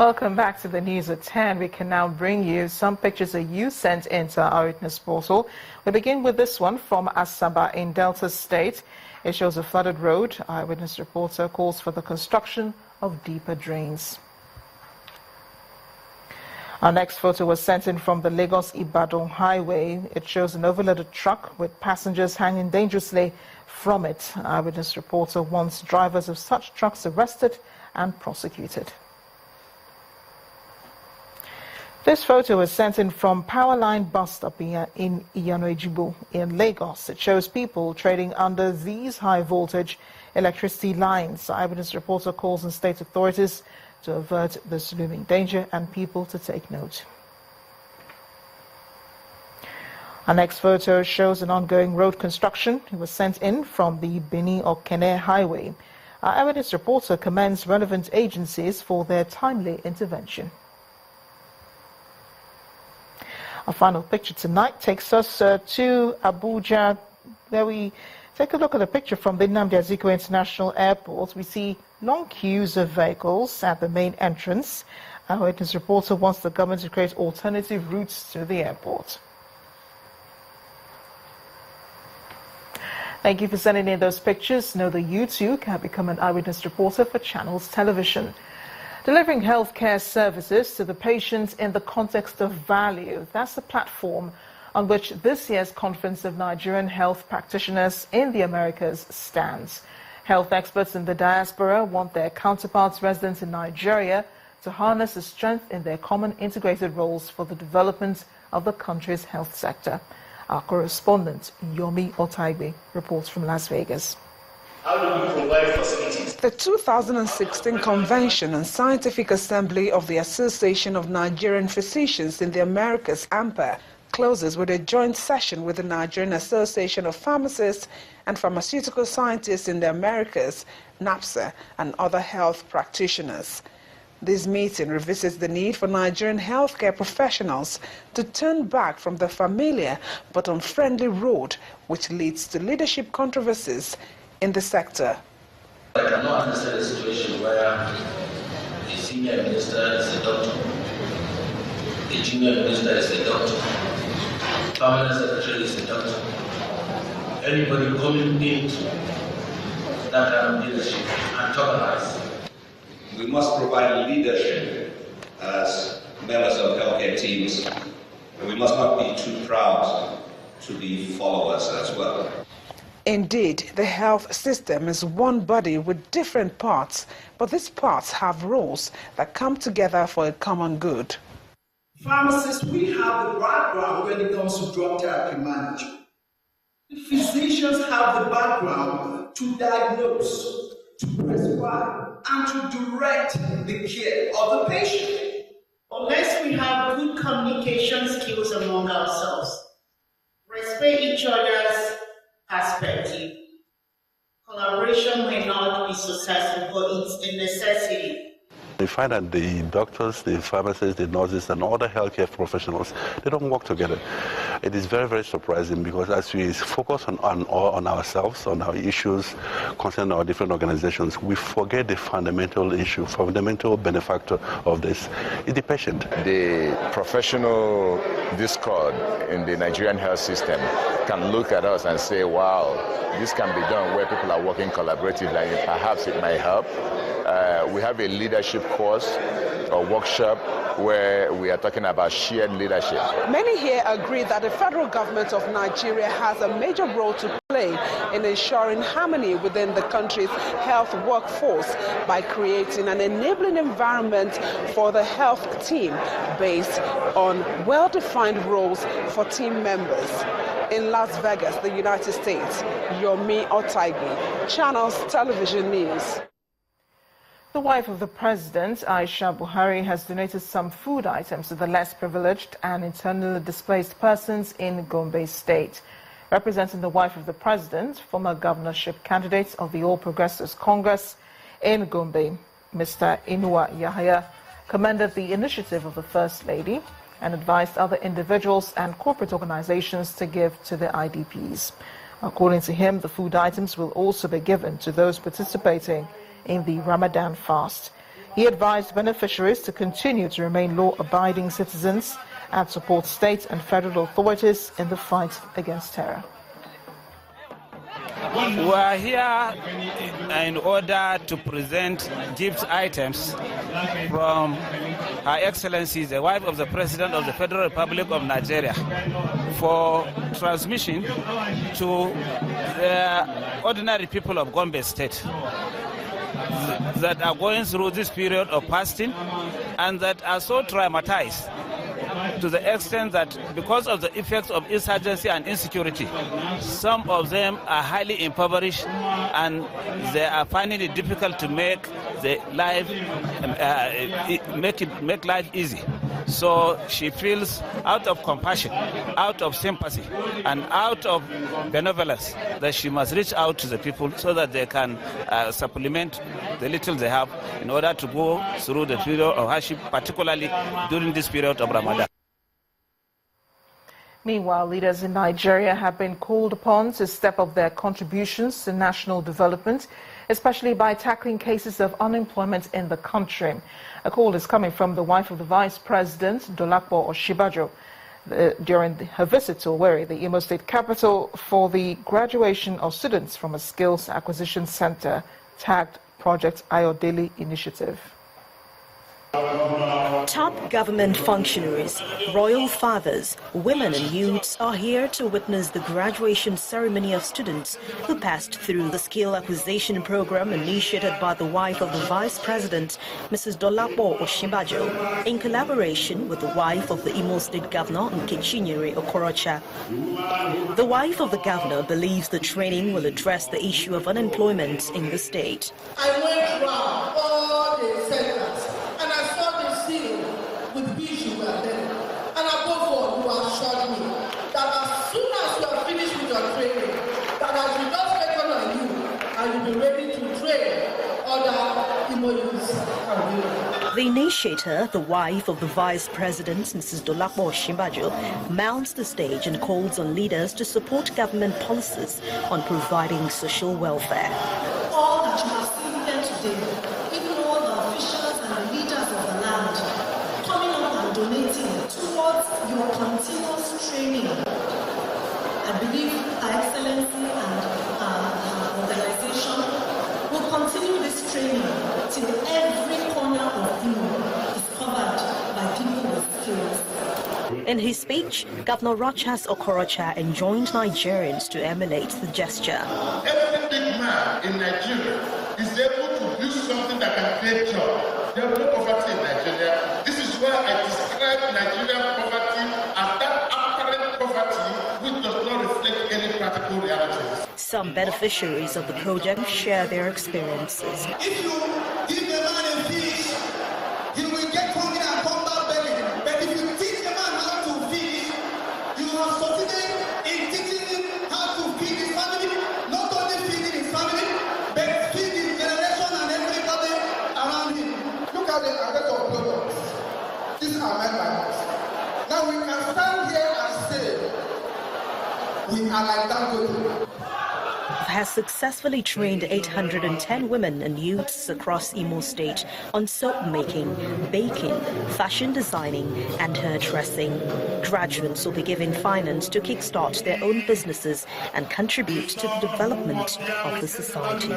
Welcome back to the news at 10. We can now bring you some pictures that you sent into our Eyewitness portal. We begin with this one from Asaba in Delta State. It shows a flooded road. Eyewitness reporter calls for the construction of deeper drains. Our next photo was sent in from the Lagos-Ibadan highway. It shows an overloaded truck with passengers hanging dangerously from it. Eyewitness reporter wants drivers of such trucks arrested and prosecuted. This photo was sent in from Powerline bus stop in Iyano-Ejibo in Lagos. It shows people trading under these high-voltage electricity lines. Eyewitness reporter calls on state authorities to avert this looming danger and people to take note. Our next photo shows an ongoing road construction. It was sent in from the Benin-Okene highway. Our Eyewitness reporter commends relevant agencies for their timely intervention. Our final picture tonight takes us to Abuja, where we take a look at a picture from the Nnamdi Azikiwe International Airport. We see long queues of vehicles at the main entrance. Our Eyewitness reporter wants the government to create alternative routes to the airport. Thank you for sending in those pictures. Know that you too can become an Eyewitness reporter for Channels Television. Delivering healthcare services to the patient in the context of value. That's the platform on which this year's Conference of Nigerian Health Practitioners in the Americas stands. Health experts in the diaspora want their counterparts residents in Nigeria to harness the strength in their common integrated roles for the development of the country's health sector. Our correspondent, Yomi Otaigbe, reports from Las Vegas. How do we provide facilities? The 2016 Convention and Scientific Assembly of the Association of Nigerian Physicians in the Americas, AMPA, closes with a joint session with the Nigerian Association of Pharmacists and Pharmaceutical Scientists in the Americas, NAPSA, and other health practitioners. This meeting revisits the need for Nigerian healthcare professionals to turn back from the familiar but unfriendly road which leads to leadership controversies in the sector. I cannot understand a situation where a senior minister is a doctor, a junior minister is a doctor, permanent secretary is a doctor. Anybody coming into that kind of leadership antagonize. We must provide leadership as members of healthcare teams, and we must not be too proud to be followers as well. Indeed, the health system is one body with different parts, but these parts have roles that come together for a common good. Pharmacists, we have the background when it comes to drug therapy management. The physicians have the background to diagnose, to prescribe, and to direct the care of the patient. Unless we have good communication skills among ourselves, respect each other's perspective, collaboration may not be successful, but it's a necessity. We find that the doctors, the pharmacists, the nurses, and other healthcare professionals, they don't work together. It is very, very surprising because as we focus on ourselves, on our issues concerning our different organizations, we forget the fundamental issue, fundamental benefactor of this is the patient. The professional discord in the Nigerian health system can look at us and say, wow, this can be done where people are working collaboratively, and perhaps it might help. We have a leadership course or workshop where we are talking about shared leadership. Many here agree that the federal government of Nigeria has a major role to play in ensuring harmony within the country's health workforce by creating an enabling environment for the health team based on well-defined roles for team members. In Las Vegas, the United States, Yomi Otaigbe, Channels Television News. The wife of the president, Aisha Buhari, has donated some food items to the less privileged and internally displaced persons in Gombe State. Representing the wife of the president, former governorship candidate of the All Progressives Congress in Gombe, Mr. Inuwa Yahaya, commended the initiative of the First Lady and advised other individuals and corporate organizations to give to the IDPs. According to him, the food items will also be given to those participating in the Ramadan fast. He advised beneficiaries to continue to remain law-abiding citizens and support state and federal authorities in the fight against terror. We are here in order to present gift items from Her Excellency, the wife of the President of the Federal Republic of Nigeria, for transmission to the ordinary people of Gombe State that are going through this period of fasting and that are so traumatized to the extent that because of the effects of insurgency and insecurity, some of them are highly impoverished and they are finding it difficult to make life easy. So she feels, out of compassion, out of sympathy, and out of benevolence, that she must reach out to the people so that they can supplement the little they have in order to go through the period of hardship, particularly during this period of Ramadan. Meanwhile, leaders in Nigeria have been called upon to step up their contributions to national development, especially by tackling cases of unemployment in the country. A call is coming from the wife of the Vice President, Dolapo Osinbajo, during her visit to Owerri, the Imo State capital, for the graduation of students from a skills acquisition center tagged Project Ayodele Initiative. Top government functionaries, royal fathers, women and youths are here to witness the graduation ceremony of students who passed through the skill acquisition program initiated by the wife of the Vice President, Mrs. Dolapo Osinbajo, in collaboration with the wife of the Imo State Governor, Nkechinyere Okorocha. The wife of the governor believes the training will address the issue of unemployment in the state. I went around all the centers and I saw the seal with which you were there. And above all, you assured me that as soon as you are finished with your training, that as we just taken on you, and you'll be ready to train other Imo youths and women. The initiator, the wife of the Vice President, Mrs. Dolapo Osinbajo, mounts the stage and calls on leaders to support government policies on providing social welfare. All that you have seen here today, even all the officials and the leaders of the land, coming up and donating towards your continuous training. I believe Her Excellency and her organization will continue this training till every corner of Imo is covered by people with skills. In his speech, Governor Rochas Okorocha enjoined Nigerians to emulate the gesture. Every big man in Nigeria is able to do something that can create jobs. There is no poverty in Nigeria. This is why I describe Nigerian poverty as that apparent poverty which does not reflect any practical realities. Some beneficiaries of the project share their experiences. If you give a man a fish, he will get hungry and come back begging. But if you teach a man how to fish, you have succeeded in teaching him how to feed his family. Not only feeding his family, but feed his generation and everybody around him. Look at the effect of products. These are my Bibles. Now we can stand here and say, we are like that. Has successfully trained 810 women and youths across Imo State on soap making, baking, fashion designing and hairdressing. Graduates will be given finance to kickstart their own businesses and contribute to the development of the society.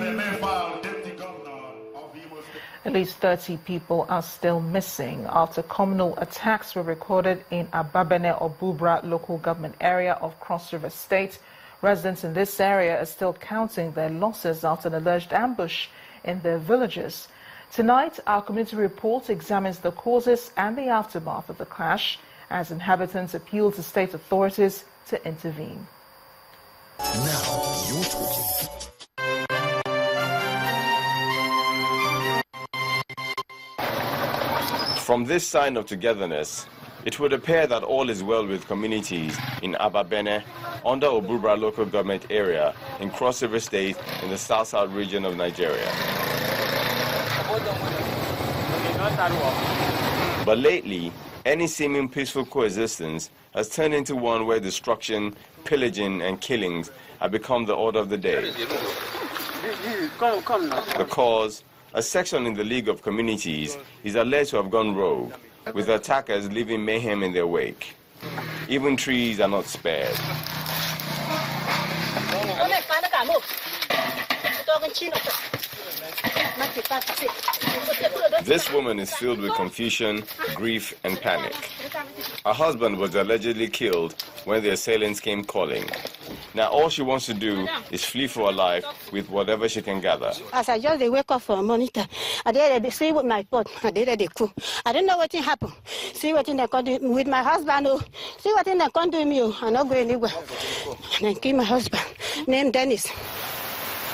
At least 30 people are still missing after communal attacks were recorded in Ababene Obubra local government area of Cross River State. Residents in this area are still counting their losses after an alleged ambush in their villages. Tonight, our community report examines the causes and the aftermath of the clash as inhabitants appeal to state authorities to intervene. Now you're talking. From this sign of togetherness, it would appear that all is well with communities in Ababene, under Obubra local government area in Cross River State in the south-south region of Nigeria. But lately, any seeming peaceful coexistence has turned into one where destruction, pillaging and killings have become the order of the day. The cause, A section in the League of Communities is alleged to have gone rogue, with attackers leaving mayhem in their wake. Even trees are not spared. This woman is filled with confusion, grief, and panic. Her husband was allegedly killed when the assailants came calling. Now all she wants to do is flee for her life with whatever she can gather. As I just wake up for a monitor, I did see with my pot, I did the cook. I don't know what happened. See what they can do with my husband. Oh, see what they can do me. I'm not going anywhere. And I kill my husband, named Dennis.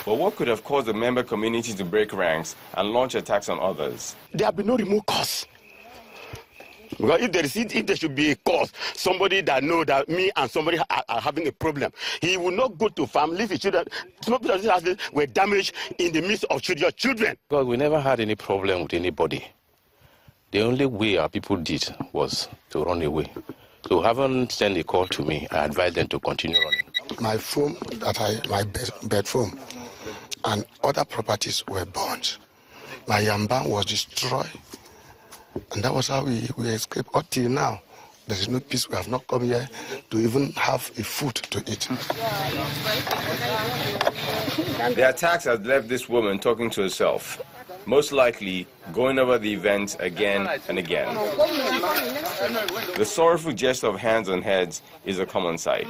But what could have caused the member community to break ranks and launch attacks on others? There have been no remote cause. Because if there should be a cause, somebody that know that me and somebody are having a problem, he will not go to farm, leave his children. Some people were damaged in the midst of children. Because we never had any problem with anybody. The only way our people did was to run away. So haven't sent a call to me. I advise them to continue running. My phone, my bed phone, and other properties were burnt. My yamba was destroyed. And that was how we escaped. Up till now, there is no peace. We have not come here to even have a food to eat. The attacks had left this woman talking to herself, most likely going over the events again and again. The sorrowful gesture of hands on heads is a common sight.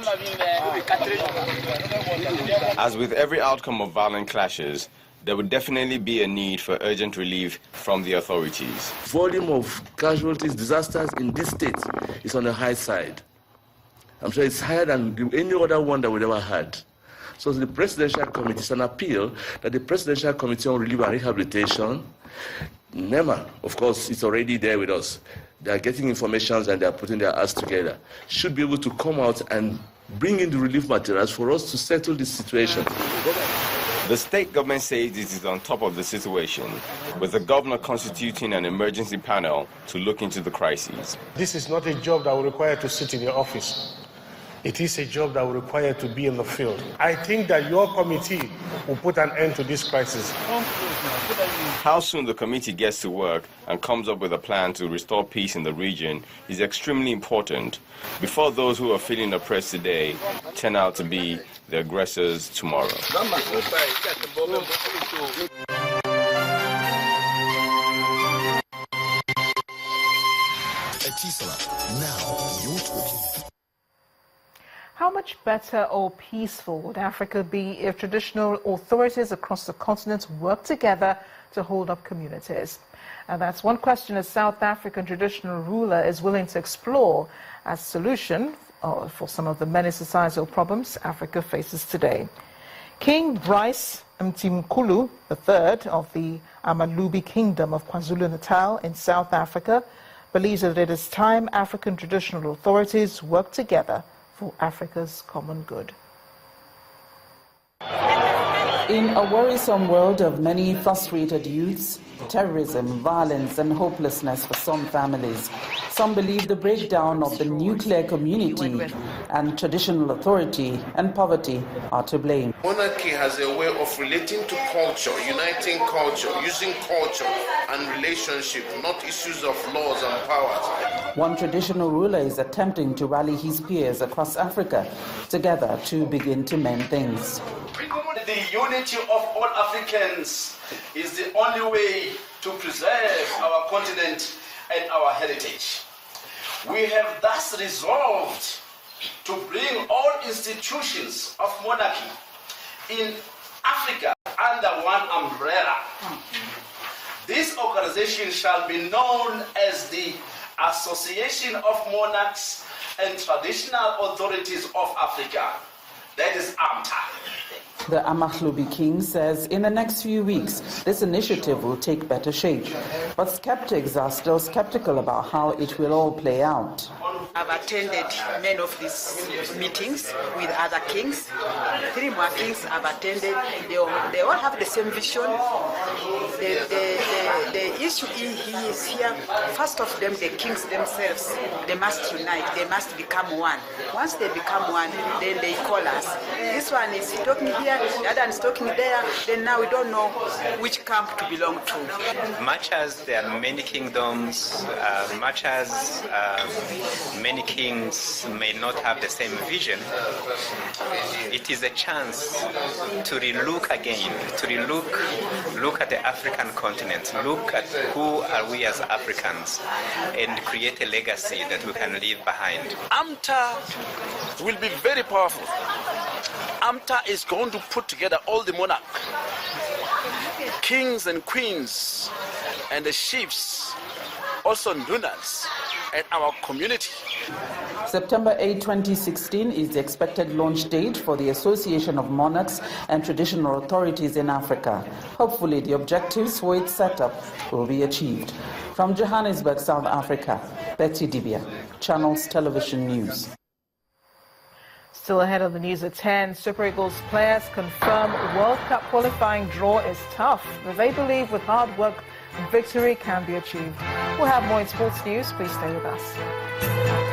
As with every outcome of violent clashes, there would definitely be a need for urgent relief from the authorities. Volume of casualties, disasters in this state is on the high side. I'm sure it's higher than any other one that we've ever had. So the Presidential Committee, it's an appeal that the Presidential Committee on Relief and Rehabilitation, NEMA, of course, it's already there with us. They are getting information and they are putting their ass together. Should be able to come out and bring in the relief materials for us to settle this situation. The state government says it is on top of the situation, with the governor constituting an emergency panel to look into the crises. This is not a job that will require to sit in your office. It is a job that will require to be in the field. I think that your committee will put an end to this crisis. How soon the committee gets to work and comes up with a plan to restore peace in the region is extremely important before those who are feeling oppressed today turn out to be the aggressors tomorrow. Now you're talking. How much better or peaceful would Africa be if traditional authorities across the continent work together to hold up communities? And that's one question a South African traditional ruler is willing to explore as solution for some of the many societal problems Africa faces today. King Bryce Mtimkulu III of the Amalubi Kingdom of KwaZulu-Natal in South Africa believes that it is time African traditional authorities work together for Africa's common good. In a worrisome world of many frustrated youths, terrorism, violence and hopelessness for some families, some believe the breakdown of the nuclear community and traditional authority and poverty are to blame. Monarchy has a way of relating to culture, uniting culture, using culture and relationship, not issues of laws and powers. One traditional ruler is attempting to rally his peers across Africa together to begin to mend things. The unity of all Africans is the only way to preserve our continent and our heritage. We have thus resolved to bring all institutions of monarchy in Africa under one umbrella. This organization shall be known as the Association of Monarchs and Traditional Authorities of Africa. That is AMTA. The Amalubi King says in the next few weeks, this initiative will take better shape. But skeptics are still skeptical about how it will all play out. On I've attended many of these meetings with other kings. 3 more kings I've attended. They all have the same vision. The issue is here. First of them, the kings themselves, they must unite. They must become one. Once they become one, then they call us. This one is talking here, the other is talking there. Then now we don't know which camp to belong to. Much as there are many kingdoms, much as many kings may not have the same vision, it is a chance to relook again, to look at the African continent, look at who are we as Africans, and create a legacy that we can leave behind. AMTA will be very powerful. AMTA is going to put together all the monarchs, kings and queens, and the chiefs, also Ndunas, and our community. September 8, 2016 is the expected launch date for the Association of Monarchs and Traditional Authorities in Africa. Hopefully the objectives for its setup will be achieved. From Johannesburg, South Africa, Betty Dibia, Channels Television News. Still ahead of the news at 10, Super Eagles players confirm World Cup qualifying draw is tough, but they believe with hard work, victory can be achieved. We'll have more in sports news. Please stay with us.